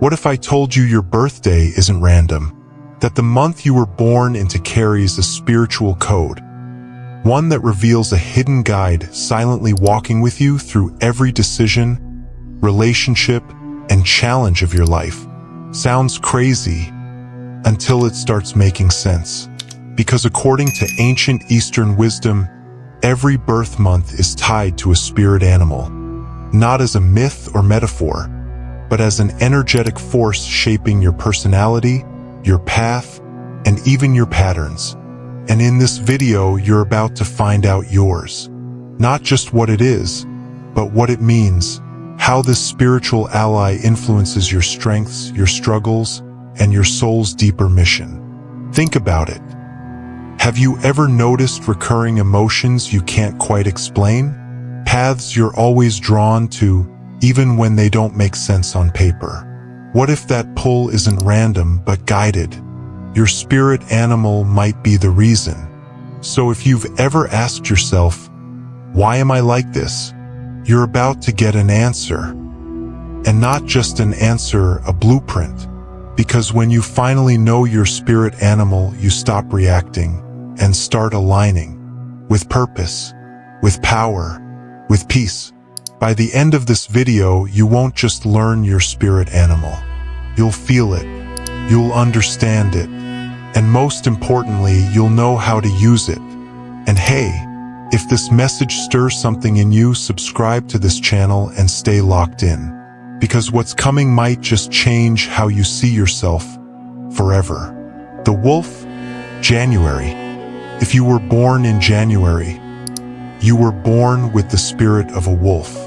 What if I told you your birthday isn't random? That the month you were born into carries a spiritual code, one that reveals a hidden guide silently walking with you through every decision, relationship, and challenge of your life. Sounds crazy until it starts making sense. Because according to ancient Eastern wisdom, every birth month is tied to a spirit animal, not as a myth or metaphor, but as an energetic force shaping your personality, your path, and even your patterns. And in this video, you're about to find out yours. Not just what it is, but what it means, how this spiritual ally influences your strengths, your struggles, and your soul's deeper mission. Think about it. Have you ever noticed recurring emotions you can't quite explain? Paths you're always drawn to, even when they don't make sense on paper. What if that pull isn't random but guided? Your spirit animal might be the reason. So if you've ever asked yourself, why am I like this? You're about to get an answer. And not just an answer, a blueprint. Because when you finally know your spirit animal, you stop reacting and start aligning with purpose, with power, with peace. By the end of this video, you won't just learn your spirit animal. You'll feel it, you'll understand it, and most importantly, you'll know how to use it. And hey, if this message stirs something in you, subscribe to this channel and stay locked in. Because what's coming might just change how you see yourself forever. The wolf, January. If you were born in January, you were born with the spirit of a wolf.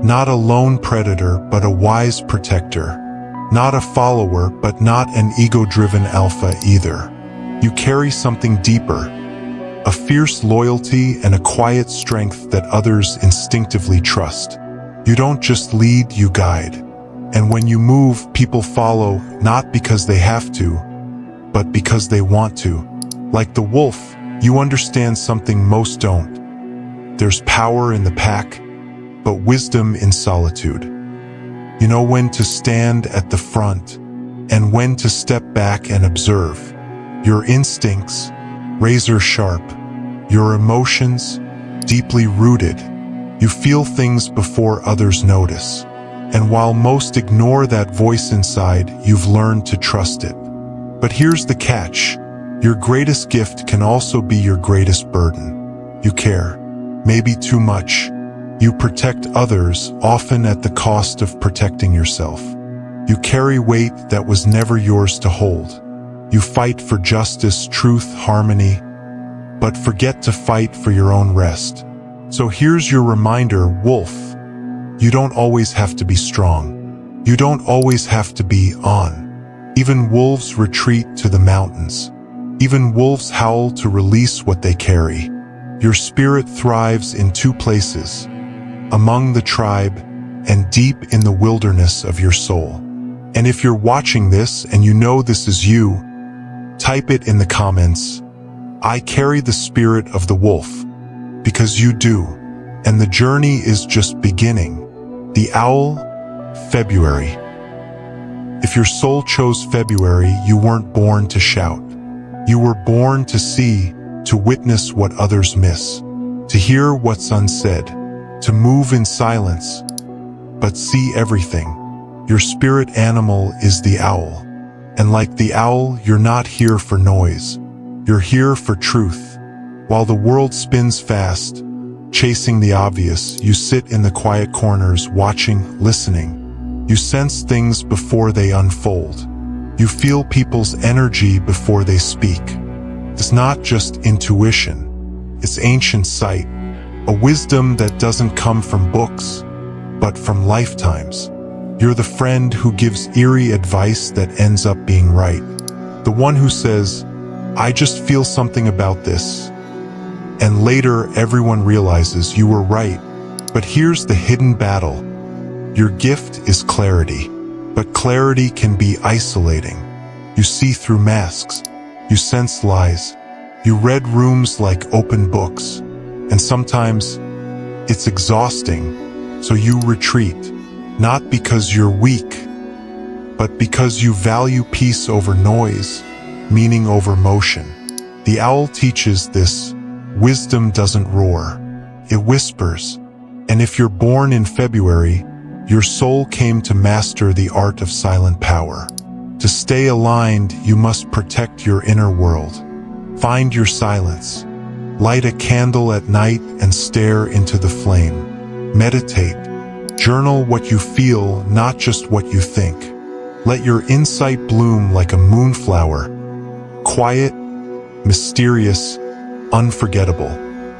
Not a lone predator, but a wise protector. Not a follower, but not an ego-driven alpha either. You carry something deeper, a fierce loyalty and a quiet strength that others instinctively trust. You don't just lead, you guide. And when you move, people follow, not because they have to, but because they want to. Like the wolf, you understand something most don't. There's power in the pack, but wisdom in solitude. You know when to stand at the front and when to step back and observe. Your instincts, razor sharp. Your emotions, deeply rooted. You feel things before others notice. And while most ignore that voice inside, you've learned to trust it. But here's the catch. Your greatest gift can also be your greatest burden. You care, maybe too much. You protect others, often at the cost of protecting yourself. You carry weight that was never yours to hold. You fight for justice, truth, harmony, but forget to fight for your own rest. So here's your reminder, wolf. You don't always have to be strong. You don't always have to be on. Even wolves retreat to the mountains. Even wolves howl to release what they carry. Your spirit thrives in two places, among the tribe and deep in the wilderness of your soul. And if you're watching this and you know this is you, type it in the comments. I carry the spirit of the wolf, because you do. And the journey is just beginning. The owl, February. If your soul chose February, you weren't born to shout. You were born to see, to witness what others miss, to hear what's unsaid, to move in silence, but see everything. Your spirit animal is the owl. And like the owl, you're not here for noise. You're here for truth. While the world spins fast, chasing the obvious, you sit in the quiet corners, watching, listening. You sense things before they unfold. You feel people's energy before they speak. It's not just intuition. It's ancient sight, a wisdom that doesn't come from books, but from lifetimes. You're the friend who gives eerie advice that ends up being right. The one who says, I just feel something about this. And later, everyone realizes you were right. But here's the hidden battle. Your gift is clarity. But clarity can be isolating. You see through masks. You sense lies. You read rooms like open books. And sometimes, it's exhausting. So you retreat. Not because you're weak, but because you value peace over noise, meaning over motion. The owl teaches this: wisdom doesn't roar, it whispers. And if you're born in February, your soul came to master the art of silent power. To stay aligned, you must protect your inner world. Find your silence. Light a candle at night and stare into the flame. Meditate. Journal what you feel, not just what you think. Let your insight bloom like a moonflower. Quiet, mysterious, unforgettable.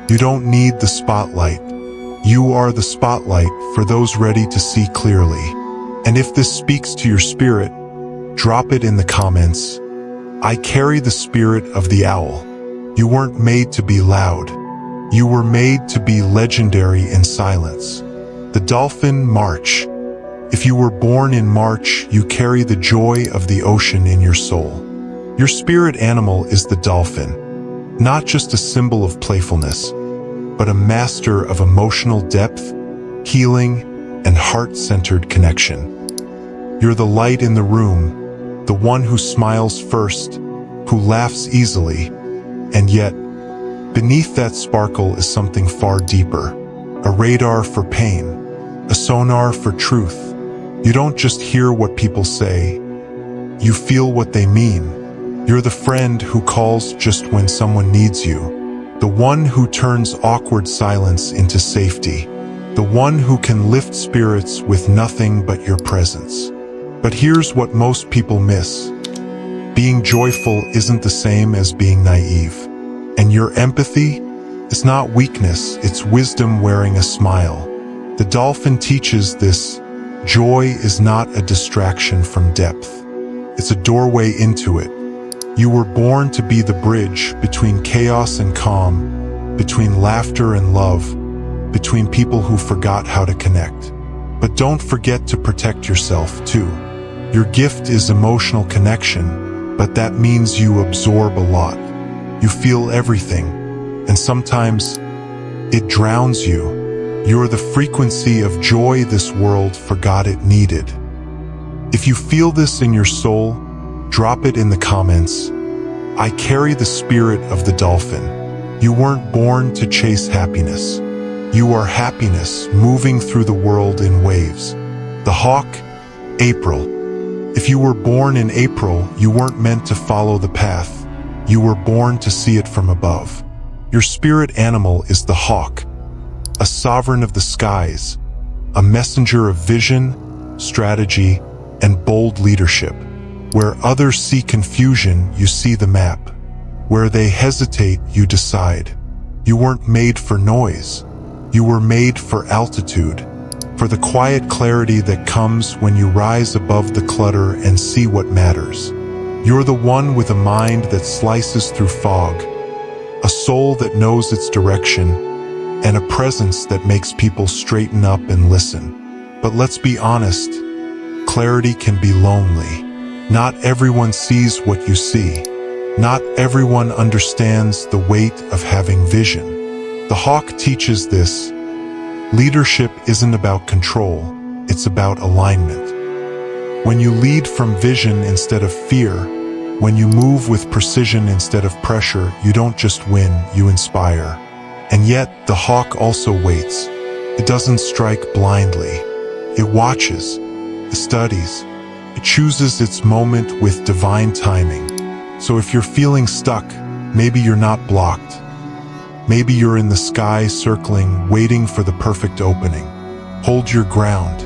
You don't need the spotlight. You are the spotlight for those ready to see clearly. And if this speaks to your spirit, drop it in the comments. I carry the spirit of the owl. You weren't made to be loud. You were made to be legendary in silence. The dolphin, March. If you were born in March, you carry the joy of the ocean in your soul. Your spirit animal is the dolphin, not just a symbol of playfulness, but a master of emotional depth, healing, and heart-centered connection. You're the light in the room, the one who smiles first, who laughs easily, and yet, beneath that sparkle is something far deeper. A radar for pain, a sonar for truth. You don't just hear what people say, you feel what they mean. You're the friend who calls just when someone needs you, the one who turns awkward silence into safety, the one who can lift spirits with nothing but your presence. But here's what most people miss. Being joyful isn't the same as being naive. And your empathy is not weakness, it's wisdom wearing a smile. The dolphin teaches this: joy is not a distraction from depth. It's a doorway into it. You were born to be the bridge between chaos and calm, between laughter and love, between people who forgot how to connect. But don't forget to protect yourself, too. Your gift is emotional connection, but that means you absorb a lot. You feel everything, and sometimes it drowns you. You're the frequency of joy this world forgot it needed. If you feel this in your soul, drop it in the comments. I carry the spirit of the dolphin. You weren't born to chase happiness. You are happiness moving through the world in waves. The hawk, April. If you were born in April, you weren't meant to follow the path. You were born to see it from above. Your spirit animal is the hawk, a sovereign of the skies, a messenger of vision, strategy, and bold leadership. Where others see confusion, you see the map. Where they hesitate, you decide. You weren't made for noise. You were made for altitude, for the quiet clarity that comes when you rise above the clutter and see what matters. You're the one with a mind that slices through fog, a soul that knows its direction, and a presence that makes people straighten up and listen. But let's be honest, clarity can be lonely. Not everyone sees what you see. Not everyone understands the weight of having vision. The hawk teaches this: leadership isn't about control, it's about alignment. When you lead from vision instead of fear, when you move with precision instead of pressure, you don't just win, you inspire. And yet, the hawk also waits. It doesn't strike blindly. It watches, it studies, it chooses its moment with divine timing. So if you're feeling stuck, maybe you're not blocked. Maybe you're in the sky circling, waiting for the perfect opening. Hold your ground.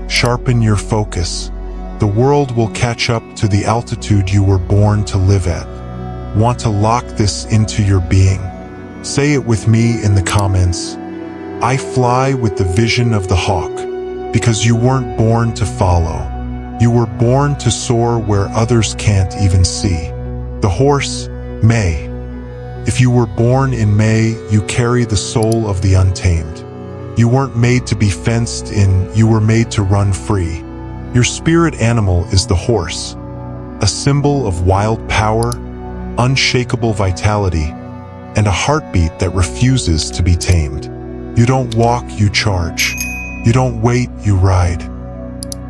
Sharpen your focus. The world will catch up to the altitude you were born to live at. Want to lock this into your being? Say it with me in the comments. I fly with the vision of the hawk, because you weren't born to follow. You were born to soar where others can't even see. The horse, May. If you were born in May, you carry the soul of the untamed. You weren't made to be fenced in, you were made to run free. Your spirit animal is the horse, a symbol of wild power, unshakable vitality, and a heartbeat that refuses to be tamed. You don't walk, you charge. You don't wait, you ride.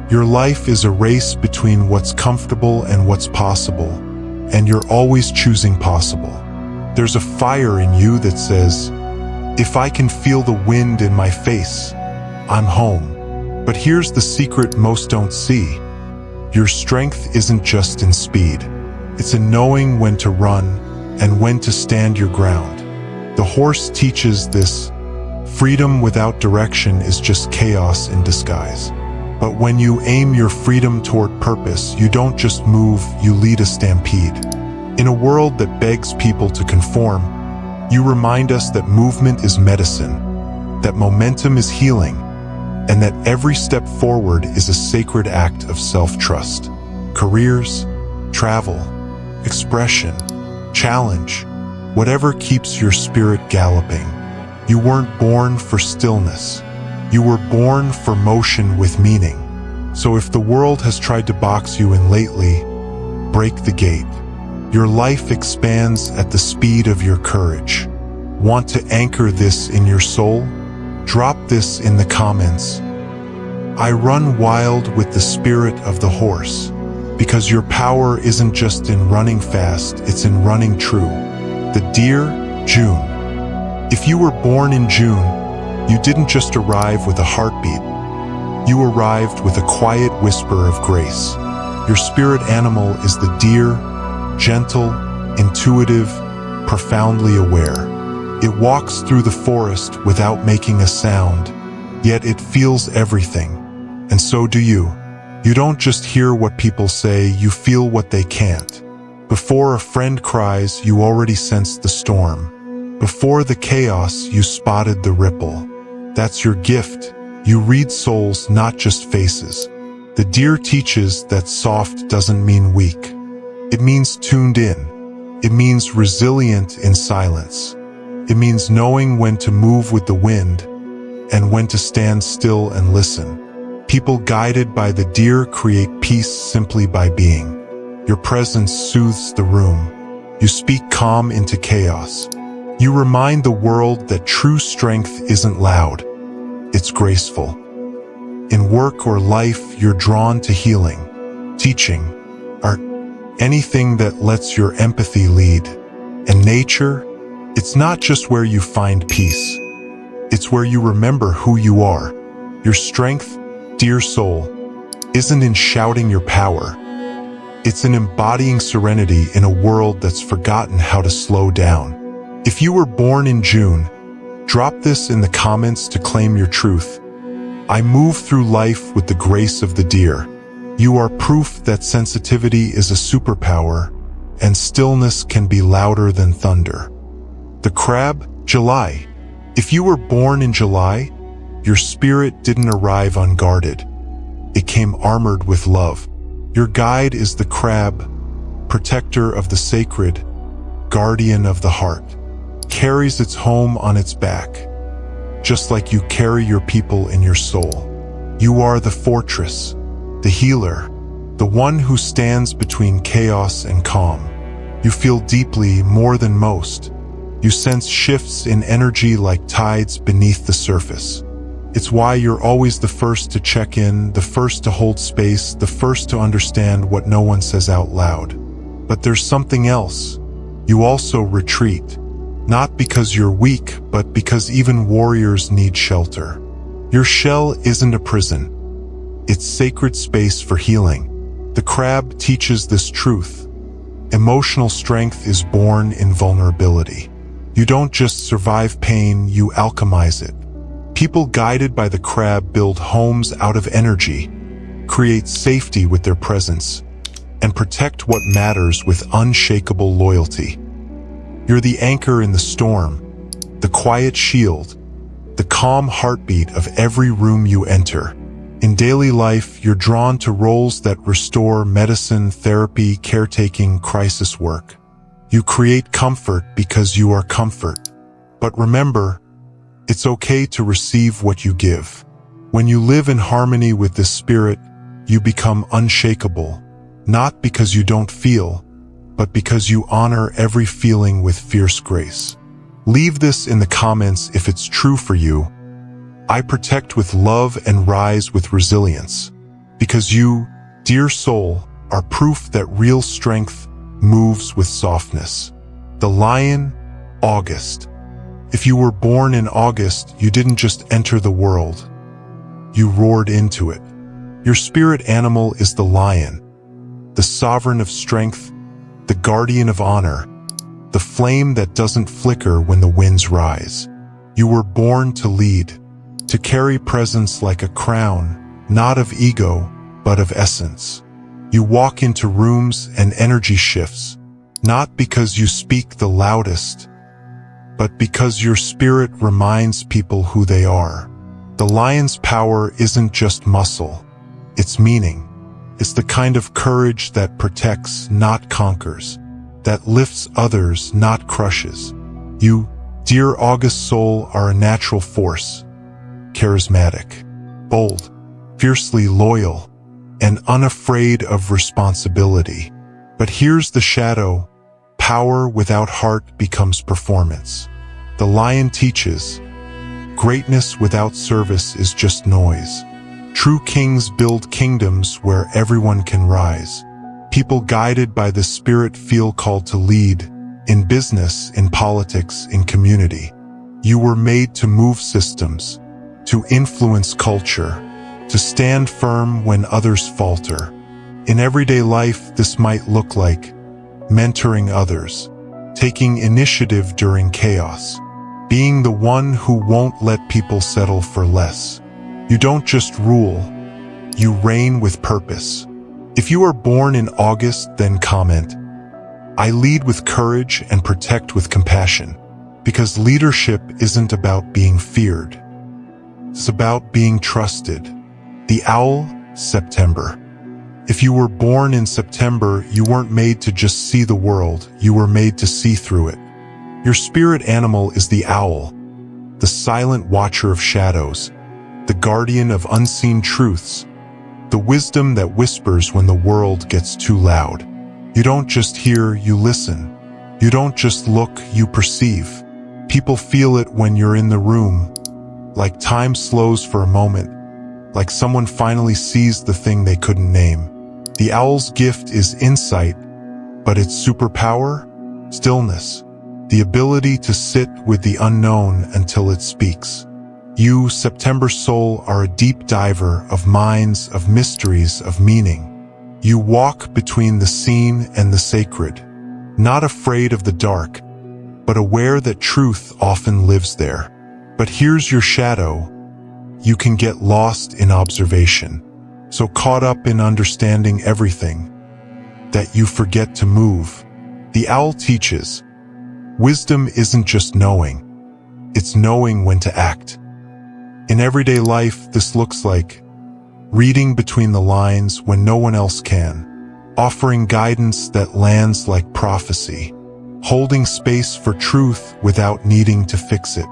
Your life is a race between what's comfortable and what's possible, and you're always choosing possible. There's a fire in you that says, if I can feel the wind in my face, I'm home. But here's the secret most don't see. Your strength isn't just in speed. It's in knowing when to run and when to stand your ground. The horse teaches this. Freedom without direction is just chaos in disguise. But when you aim your freedom toward purpose, you don't just move, you lead a stampede. In a world that begs people to conform, you remind us that movement is medicine, that momentum is healing, and that every step forward is a sacred act of self-trust. Careers, travel, expression, challenge, whatever keeps your spirit galloping. You weren't born for stillness. You were born for motion with meaning. So if the world has tried to box you in lately, break the gate. Your life expands at the speed of your courage. Want to anchor this in your soul? Drop this in the comments. I run wild with the spirit of the horse, because your power isn't just in running fast, it's in running true. The deer, June. If you were born in June, you didn't just arrive with a heartbeat. You arrived with a quiet whisper of grace. Your spirit animal is the deer, gentle, intuitive, profoundly aware. It walks through the forest without making a sound, yet it feels everything. And so do you. You don't just hear what people say, you feel what they can't. Before a friend cries, you already sense the storm. Before the chaos, you spotted the ripple. That's your gift. You read souls, not just faces. The deer teaches that soft doesn't mean weak. It means tuned in. It means resilient in silence. It means knowing when to move with the wind and when to stand still and listen. People guided by the deer create peace simply by being. Your presence soothes the room. You speak calm into chaos. You remind the world that true strength isn't loud, it's graceful. In work or life, you're drawn to healing, teaching, art, anything that lets your empathy lead. And nature, it's not just where you find peace, it's where you remember who you are. Your strength, dear soul, isn't in shouting your power. It's in embodying serenity in a world that's forgotten how to slow down. If you were born in June, drop this in the comments to claim your truth. I move through life with the grace of the deer. You are proof that sensitivity is a superpower, and stillness can be louder than thunder. The crab, July. If you were born in July, your spirit didn't arrive unguarded. It came armored with love. Your guide is the crab, protector of the sacred, guardian of the heart. Carries its home on its back, just like you carry your people in your soul. You are the fortress, the healer, the one who stands between chaos and calm. You feel deeply more than most. You sense shifts in energy like tides beneath the surface. It's why you're always the first to check in, the first to hold space, the first to understand what no one says out loud. But there's something else. You also retreat. Not because you're weak, but because even warriors need shelter. Your shell isn't a prison. It's sacred space for healing. The crab teaches this truth. Emotional strength is born in vulnerability. You don't just survive pain, you alchemize it. People guided by the crab build homes out of energy, create safety with their presence, and protect what matters with unshakable loyalty. You're the anchor in the storm, the quiet shield, the calm heartbeat of every room you enter. In daily life, you're drawn to roles that restore medicine, therapy, caretaking, crisis work. You create comfort because you are comfort. But remember, it's okay to receive what you give. When you live in harmony with this spirit, you become unshakable, not because you don't feel, but because you honor every feeling with fierce grace. Leave this in the comments if it's true for you. I protect with love and rise with resilience. Because you, dear soul, are proof that real strength moves with softness. The lion, August. If you were born in August, you didn't just enter the world. You roared into it. Your spirit animal is the lion, the sovereign of strength, the guardian of honor, the flame that doesn't flicker when the winds rise. You were born to lead, to carry presence like a crown, not of ego, but of essence. You walk into rooms and energy shifts, not because you speak the loudest, but because your spirit reminds people who they are. The lion's power isn't just muscle, it's meaning. It's the kind of courage that protects, not conquers, that lifts others, not crushes. You, dear August soul, are a natural force, charismatic, bold, fiercely loyal, and unafraid of responsibility. But here's the shadow. Power without heart becomes performance. The lion teaches, greatness without service is just noise. True kings build kingdoms where everyone can rise. People guided by the spirit feel called to lead, in business, in politics, in community. You were made to move systems, to influence culture, to stand firm when others falter. In everyday life, this might look like mentoring others, taking initiative during chaos, being the one who won't let people settle for less. You don't just rule, you reign with purpose. If you are born in August, then comment, I lead with courage and protect with compassion, because leadership isn't about being feared. It's about being trusted. The owl, September. If you were born in September, you weren't made to just see the world, you were made to see through it. Your spirit animal is the owl, the silent watcher of shadows, the guardian of unseen truths, the wisdom that whispers when the world gets too loud. You don't just hear, you listen. You don't just look, you perceive. People feel it when you're in the room, like time slows for a moment, like someone finally sees the thing they couldn't name. The owl's gift is insight, but its superpower? Stillness. The ability to sit with the unknown until it speaks. You, September soul, are a deep diver of minds, of mysteries, of meaning. You walk between the seen and the sacred, not afraid of the dark, but aware that truth often lives there. But here's your shadow. You can get lost in observation, so caught up in understanding everything, that you forget to move. The owl teaches, wisdom isn't just knowing, it's knowing when to act. In everyday life, this looks like reading between the lines when no one else can, offering guidance that lands like prophecy, holding space for truth without needing to fix it.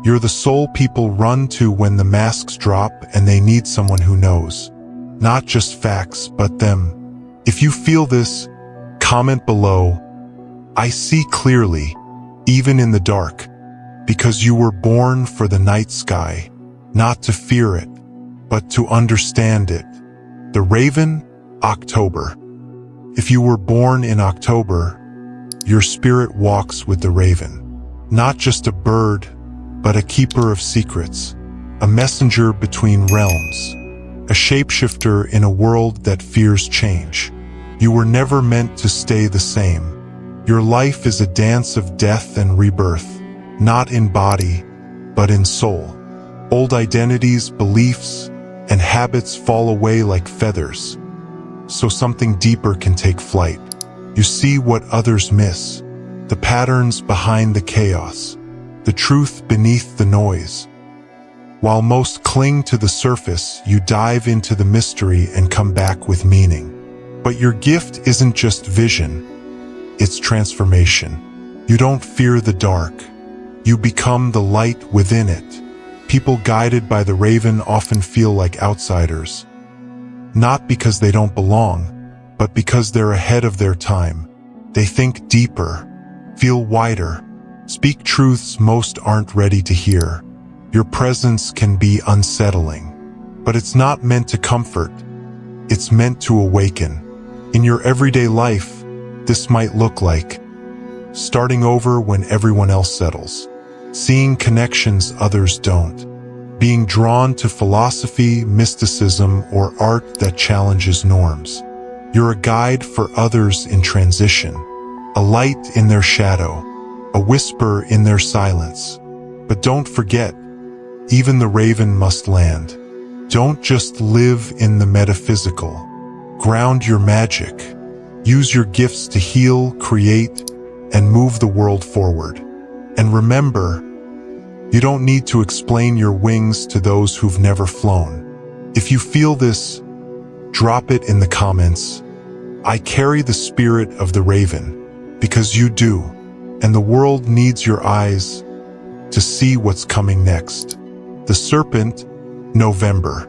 You're the soul people run to when the masks drop and they need someone who knows, not just facts, but them. If you feel this, comment below, I see clearly, even in the dark, because you were born for the night sky. Not to fear it, but to understand it. The raven, October. If you were born in October, your spirit walks with the raven. Not just a bird, but a keeper of secrets, a messenger between realms, a shapeshifter in a world that fears change. You were never meant to stay the same. Your life is a dance of death and rebirth, not in body, but in soul. Old identities, beliefs, and habits fall away like feathers, so something deeper can take flight. You see what others miss, the patterns behind the chaos, the truth beneath the noise. While most cling to the surface, you dive into the mystery and come back with meaning. But your gift isn't just vision, it's transformation. You don't fear the dark, you become the light within it. People guided by the raven often feel like outsiders, not because they don't belong, but because they're ahead of their time. They think deeper, feel wider, speak truths most aren't ready to hear. Your presence can be unsettling, but it's not meant to comfort, It's meant to awaken. In your everyday life, this might look like starting over when everyone else settles, seeing connections others don't, being drawn to philosophy, mysticism, or art that challenges norms. You're a guide for others in transition, a light in their shadow, a whisper in their silence. But don't forget, even the raven must land. Don't just live in the metaphysical. Ground your magic. Use your gifts to heal, create, and move the world forward. And remember, you don't need to explain your wings to those who've never flown. If you feel this, drop it in the comments. I carry the spirit of the raven, because you do, and the world needs your eyes to see what's coming next. The serpent, November.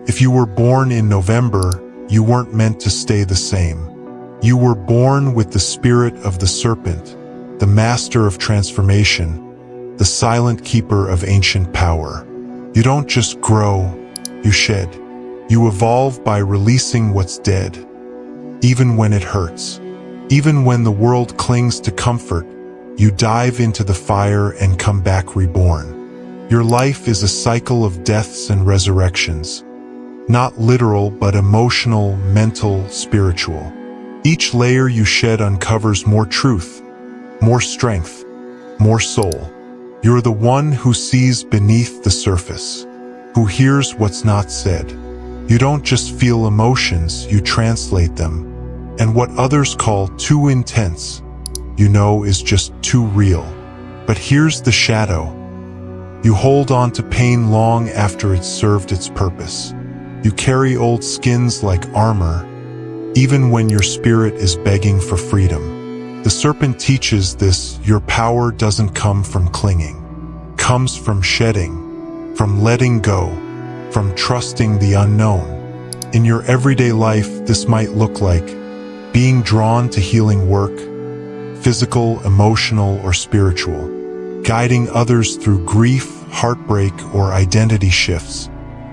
If you were born in November, you weren't meant to stay the same. You were born with the spirit of the serpent, the master of transformation, the silent keeper of ancient power. You don't just grow, you shed. You evolve by releasing what's dead, even when it hurts. Even when the world clings to comfort, you dive into the fire and come back reborn. Your life is a cycle of deaths and resurrections. Not literal, but emotional, mental, spiritual. Each layer you shed uncovers more truth, more strength, more soul. You're the one who sees beneath the surface, who hears what's not said. You don't just feel emotions, you translate them. And what others call too intense, you know is just too real. But here's the shadow. You hold on to pain long after it's served its purpose. You carry old skins like armor, even when your spirit is begging for freedom. The serpent teaches this: your power doesn't come from clinging. It comes from shedding, from letting go, from trusting the unknown. In your everyday life, this might look like being drawn to healing work, physical, emotional, or spiritual, guiding others through grief, heartbreak, or identity shifts,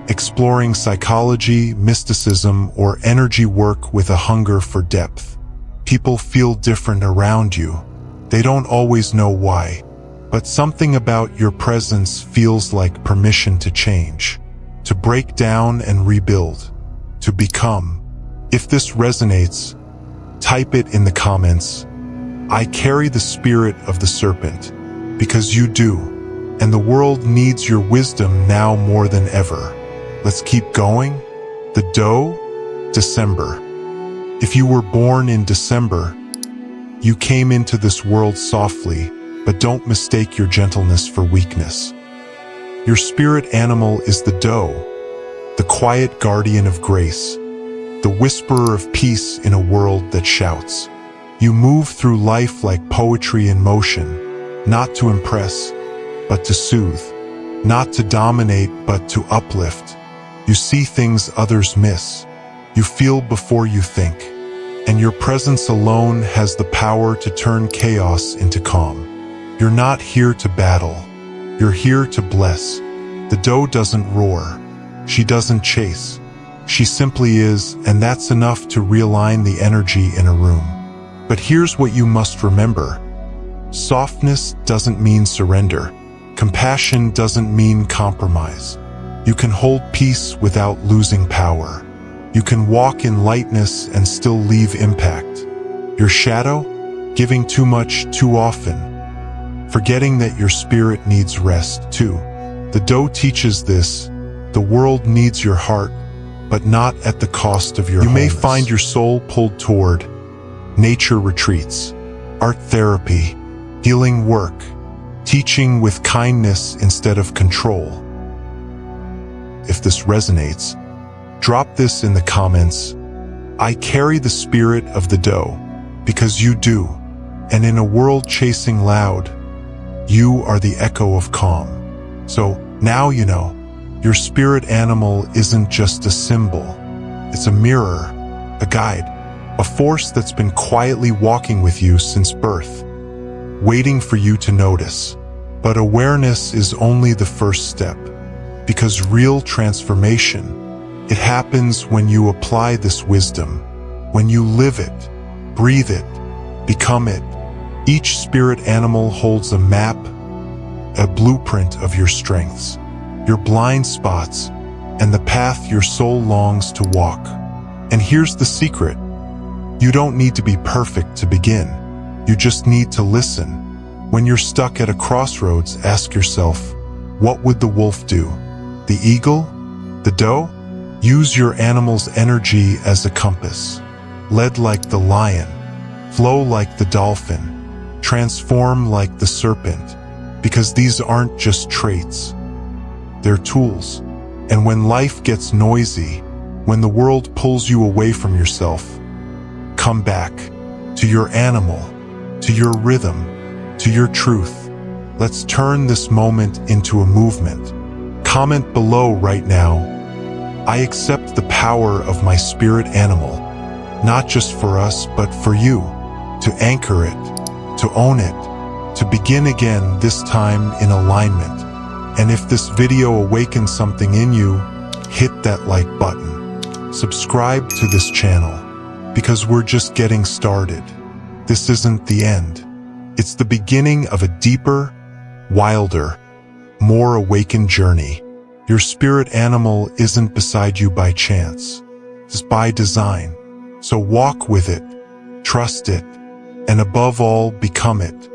exploring psychology, mysticism, or energy work with a hunger for depth. People feel different around you. They don't always know why, but something about your presence feels like permission to change, to break down and rebuild, to become. If this resonates, type it in the comments. I carry the spirit of the serpent, because you do, and the world needs your wisdom now more than ever. Let's keep going. The doe, December. If you were born in December, you came into this world softly, but don't mistake your gentleness for weakness. Your spirit animal is the doe, the quiet guardian of grace, the whisperer of peace in a world that shouts. You move through life like poetry in motion, not to impress, but to soothe, not to dominate, but to uplift. You see things others miss. You feel before you think, and your presence alone has the power to turn chaos into calm. You're not here to battle. You're here to bless. The doe doesn't roar. She doesn't chase. She simply is, and that's enough to realign the energy in a room. But here's what you must remember. Softness doesn't mean surrender. Compassion doesn't mean compromise. You can hold peace without losing power. You can walk in lightness and still leave impact. Your shadow? Giving too much too often. Forgetting that your spirit needs rest too. The doe teaches this. The world needs your heart, but not at the cost of your wholeness. You may find your soul pulled toward nature retreats, art therapy, healing work, teaching with kindness instead of control. If this resonates, drop this in the comments. I carry the spirit of the doe, because you do, and in a world chasing loud, you are the echo of calm. So now you know, your spirit animal isn't just a symbol. It's a mirror, a guide, a force that's been quietly walking with you since birth, waiting for you to notice. But awareness is only the first step, because real transformation It happens when you apply this wisdom, when you live it, breathe it, become it. Each spirit animal holds a map, a blueprint of your strengths, your blind spots, and the path your soul longs to walk. And here's the secret. You don't need to be perfect to begin. You just need to listen. When you're stuck at a crossroads, ask yourself, what would the wolf do? The eagle? The doe? Use your animal's energy as a compass. Lead like the lion, flow like the dolphin, transform like the serpent, because these aren't just traits. They're tools. And when life gets noisy, when the world pulls you away from yourself, come back to your animal, to your rhythm, to your truth. Let's turn this moment into a movement. Comment below right now, I accept the power of my spirit animal, not just for us, but for you, to anchor it, to own it, to begin again, this time in alignment. And if this video awakens something in you, hit that like button. Subscribe to this channel, because we're just getting started. This isn't the end. It's the beginning of a deeper, wilder, more awakened journey. Your spirit animal isn't beside you by chance. It's by design. So walk with it, trust it, and above all, become it.